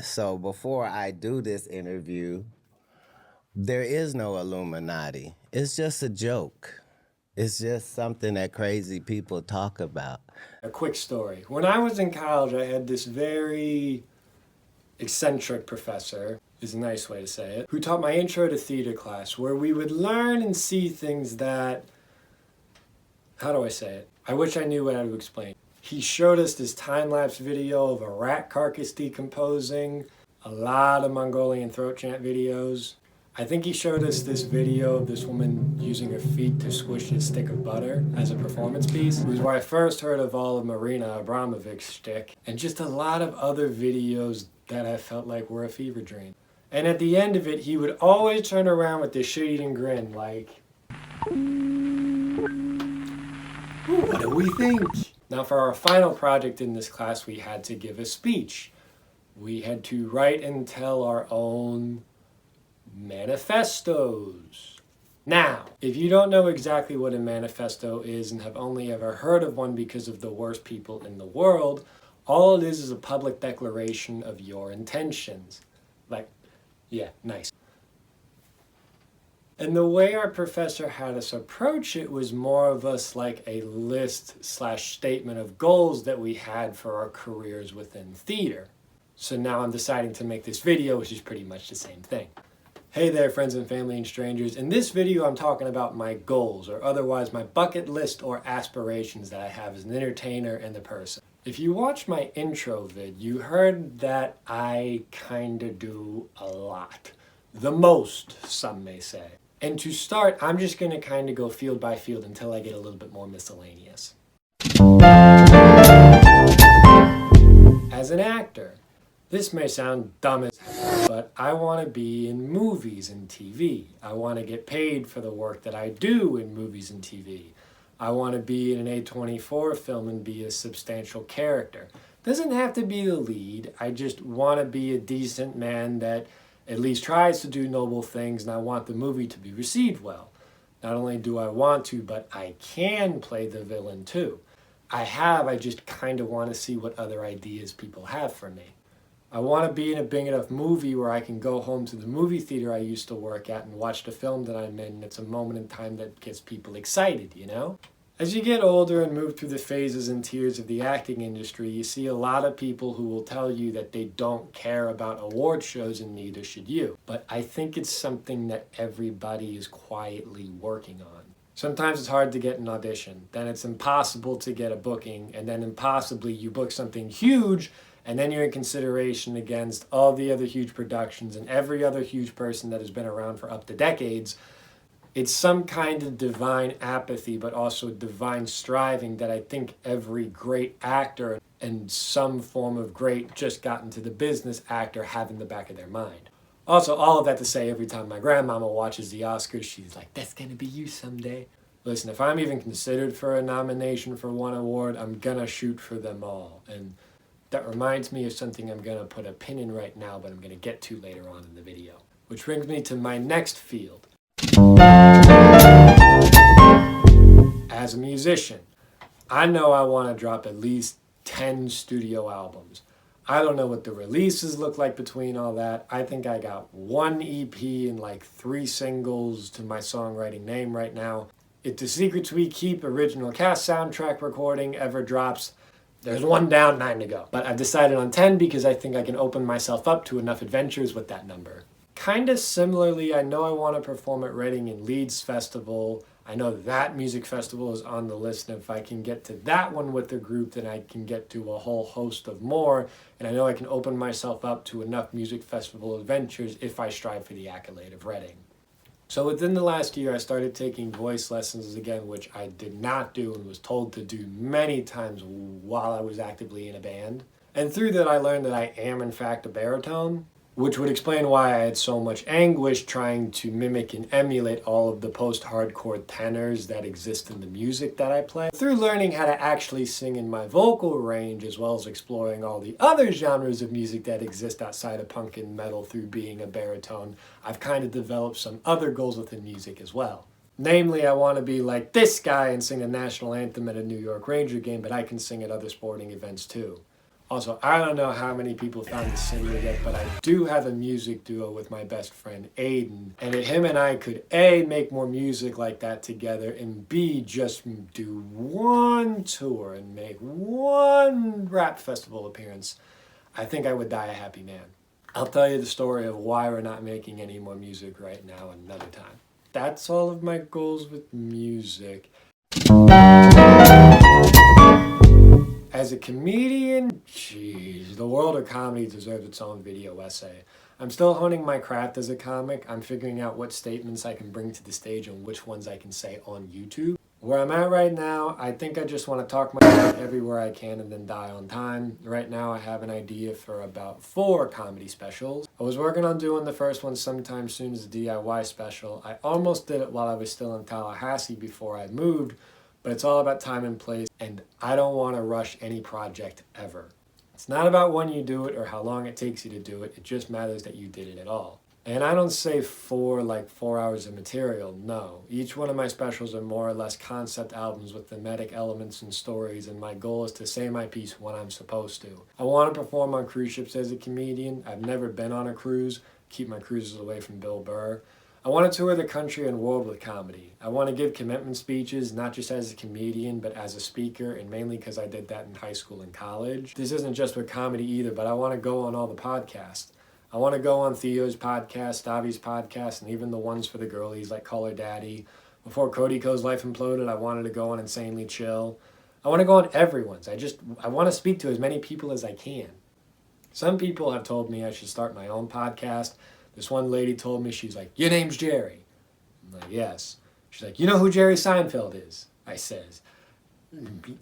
So before I do this interview, there is no Illuminati. It's just a joke. It's just something that crazy people talk about. A quick story. When I was in college, I had this very eccentric professor, is a nice way to say it, who taught my intro to theater class, where we would learn and see things that, how do I say it? I wish I knew how to explain. He showed us this time-lapse video of a rat carcass decomposing, a lot of Mongolian throat chant videos. I think he showed us this video of this woman using her feet to squish a stick of butter as a performance piece. It was where I first heard of all of Marina Abramovic's shtick, and just a lot of other videos that I felt like were a fever dream. And at the end of it, he would always turn around with this shit-eating grin like, what do we think? Now for our final project in this class, we had to give a speech. We had to write and tell our own manifestos. Now, if you don't know exactly what a manifesto is and have only ever heard of one because of the worst people in the world, all it is a public declaration of your intentions. Like, yeah, nice. And the way our professor had us approach it was more of us like a list/statement of goals that we had for our careers within theater. So now I'm deciding to make this video, which is pretty much the same thing. Hey there, friends and family and strangers. In this video, I'm talking about my goals, or otherwise my bucket list or aspirations that I have as an entertainer and a person. If you watched my intro vid, you heard that I kinda do a lot. The most, some may say. And to start, I'm just gonna kinda go field by field until I get a little bit more miscellaneous. As an actor, this may sound dumb as hell, but I want to be in movies and TV. I want to get paid for the work that I do in movies and TV. I want to be in an A24 film and be a substantial character. Doesn't have to be the lead. I just want to be a decent man that at least tries to do noble things, and I want the movie to be received well. Not only do I want to, but I can play the villain too. I just kind of want to see what other ideas people have for me. I want to be in a big enough movie where I can go home to the movie theater I used to work at and watch the film that I'm in. It's a moment in time that gets people excited, you know? As you get older and move through the phases and tiers of the acting industry, you see a lot of people who will tell you that they don't care about award shows, and neither should you. But I think it's something that everybody is quietly working on. Sometimes it's hard to get an audition, then it's impossible to get a booking, and then impossibly you book something huge, and then you're in consideration against all the other huge productions and every other huge person that has been around for up to decades. It's some kind of divine apathy, but also divine striving that I think every great actor and some form of great just got into the business actor have in the back of their mind. Also, all of that to say, every time my grandmama watches the Oscars, she's like, that's gonna be you someday. Listen, if I'm even considered for a nomination for one award, I'm gonna shoot for them all. And that reminds me of something I'm gonna put a pin in right now, but I'm gonna get to later on in the video. Which brings me to my next field. As a musician, I know I wanna drop at least 10 studio albums. I don't know what the releases look like between all that. I think I got one EP and like 3 singles to my songwriting name right now. If the Secrets We Keep original cast soundtrack recording ever drops, there's 1 down, 9 to go. But I've decided on 10 because I think I can open myself up to enough adventures with that number. Kind of similarly, I know I want to perform at Reading and Leeds Festival. I know that music festival is on the list, and if I can get to that one with the group, then I can get to a whole host of more, and I know I can open myself up to enough music festival adventures if I strive for the accolade of Reading. So within the last year, I started taking voice lessons again, which I did not do and was told to do many times while I was actively in a band. And through that, I learned that I am in fact a baritone, which would explain why I had so much anguish trying to mimic and emulate all of the post-hardcore tenors that exist in the music that I play. Through learning how to actually sing in my vocal range, as well as exploring all the other genres of music that exist outside of punk and metal through being a baritone, I've kind of developed some other goals within music as well. Namely, I want to be like this guy and sing the national anthem at a New York Ranger game, but I can sing at other sporting events too. Also, I don't know how many people found this similar yet, but I do have a music duo with my best friend Aiden. And him and I could A, make more music like that together, and B, just do one tour and make one rap festival appearance. I think I would die a happy man. I'll tell you the story of why we're not making any more music right now another time. That's all of my goals with music. As a comedian, jeez, the world of comedy deserves its own video essay. I'm still honing my craft as a comic. I'm figuring out what statements I can bring to the stage and which ones I can say on YouTube. Where I'm at right now, I think I just want to talk my shit everywhere I can and then die on time. Right now, I have an idea for about 4 comedy specials. I was working on doing the first one sometime soon as a DIY special. I almost did it while I was still in Tallahassee before I moved, but it's all about time and place, and I don't want to rush any project ever. It's not about when you do it or how long it takes you to do it, it just matters that you did it at all. And I don't say 4 hours of material, no. Each one of my specials are more or less concept albums with thematic elements and stories, and my goal is to say my piece when I'm supposed to. I want to perform on cruise ships as a comedian. I've never been on a cruise, keep my cruises away from Bill Burr. I want to tour the country and world with comedy. I want to give commitment speeches, not just as a comedian, but as a speaker, and mainly because I did that in high school and college. This isn't just with comedy either, but I want to go on all the podcasts. I want to go on Theo's podcast, Davi's podcast, and even the ones for the girlies like Call Her Daddy. Before Cody Co's Life Imploded, I wanted to go on Insanely Chill. I want to go on everyone's. I want to speak to as many people as I can. Some people have told me I should start my own podcast. This one lady told me, she's like, "Your name's Jerry." I'm like, "Yes." She's like, "You know who Jerry Seinfeld is?" I says,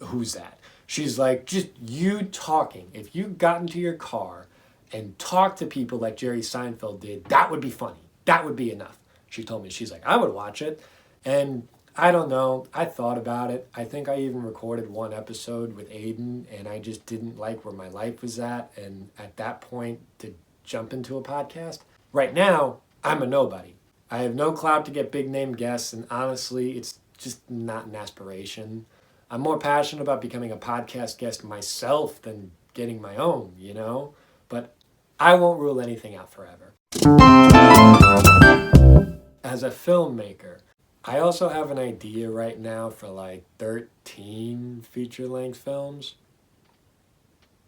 "Who's that?" She's like, "Just you talking. If you got into your car and talked to people like Jerry Seinfeld did, that would be funny. That would be enough." She told me, she's like, "I would watch it." And I don't know. I thought about it. I think I even recorded one episode with Aiden, and I just didn't like where my life was at. And at that point, to jump into a podcast. Right now, I'm a nobody. I have no clout to get big name guests, and honestly, it's just not an aspiration. I'm more passionate about becoming a podcast guest myself than getting my own, you know? But I won't rule anything out forever. As a filmmaker, I also have an idea right now for 13 feature-length films.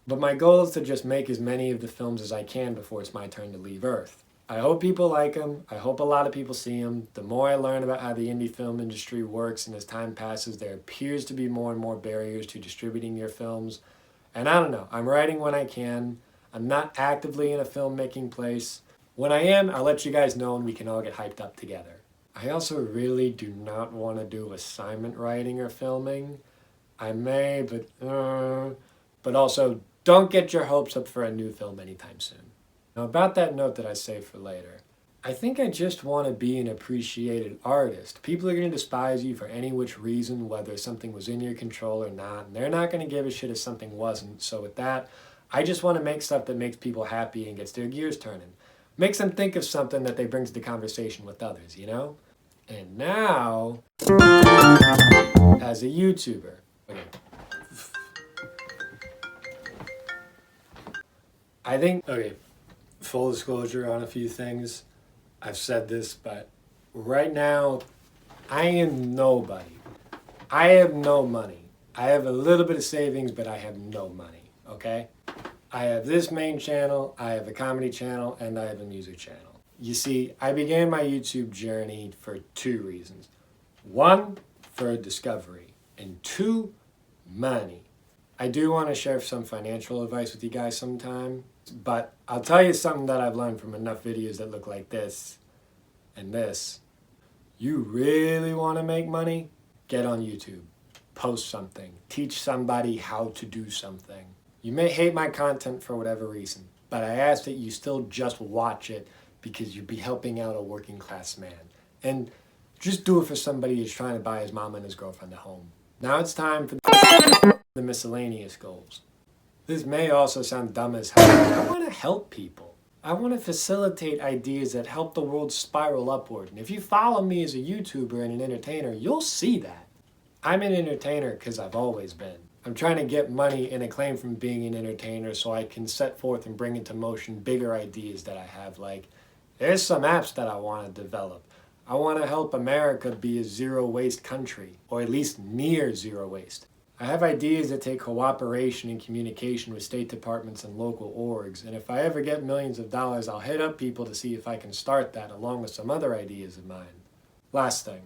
But my goal is to just make as many of the films as I can before it's my turn to leave Earth. I hope people like them. I hope a lot of people see them. The more I learn about how the indie film industry works and as time passes, there appears to be more and more barriers to distributing your films. And I don't know, I'm writing when I can. I'm not actively in a filmmaking place. When I am, I'll let you guys know and we can all get hyped up together. I also really do not want to do assignment writing or filming. I may, but also don't get your hopes up for a new film anytime soon. Now about that note that I saved for later, I think I just want to be an appreciated artist. People are going to despise you for any which reason, whether something was in your control or not, and they're not going to give a shit if something wasn't. So with that, I just want to make stuff that makes people happy and gets their gears turning. Makes them think of something that they bring to the conversation with others, you know? And now, as a YouTuber, okay. I think, okay, full disclosure on a few things. I've said this, but right now, I am nobody. I have no money. I have a little bit of savings, but I have no money, okay? I have this main channel, I have a comedy channel, and I have a music channel. You see, I began my YouTube journey for 2 reasons. 1, for discovery, and 2, money. I do want to share some financial advice with you guys sometime, but I'll tell you something that I've learned from enough videos that look like this and this. You really want to make money? Get on YouTube. Post something. Teach somebody how to do something. You may hate my content for whatever reason, but I ask that you still just watch it because you'd be helping out a working class man. And just do it for somebody who's trying to buy his mom and his girlfriend a home. Now it's time for the miscellaneous goals. This may also sound dumb as hell. I want to help people. I want to facilitate ideas that help the world spiral upward. And if you follow me as a YouTuber and an entertainer, you'll see that. I'm an entertainer because I've always been. I'm trying to get money and acclaim from being an entertainer so I can set forth and bring into motion bigger ideas that I have. Like, there's some apps that I want to develop. I want to help America be a zero waste country, or at least near zero waste. I have ideas that take cooperation and communication with state departments and local orgs, and if I ever get millions of dollars, I'll hit up people to see if I can start that along with some other ideas of mine. Last thing.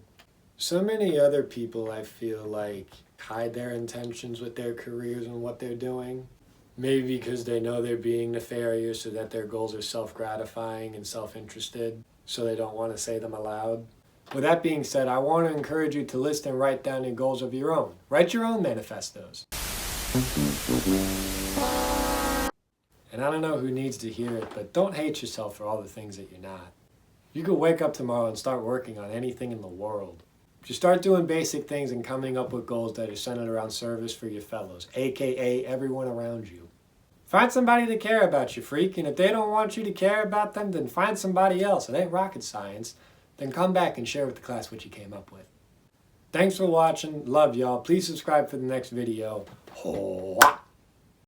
So many other people, I feel like, hide their intentions with their careers and what they're doing. Maybe because they know they're being nefarious or that their goals are self-gratifying and self-interested, so they don't want to say them aloud. With that being said, I want to encourage you to list and write down your goals of your own. Write your own manifestos. And I don't know who needs to hear it, but don't hate yourself for all the things that you're not. You could wake up tomorrow and start working on anything in the world. Just start doing basic things and coming up with goals that are centered around service for your fellows, aka everyone around you. Find somebody to care about you, freak, and if they don't want you to care about them, then find somebody else. It ain't rocket science. Then come back and share with the class what you came up with. Thanks for watching. Love y'all. Please subscribe for the next video. Hoa!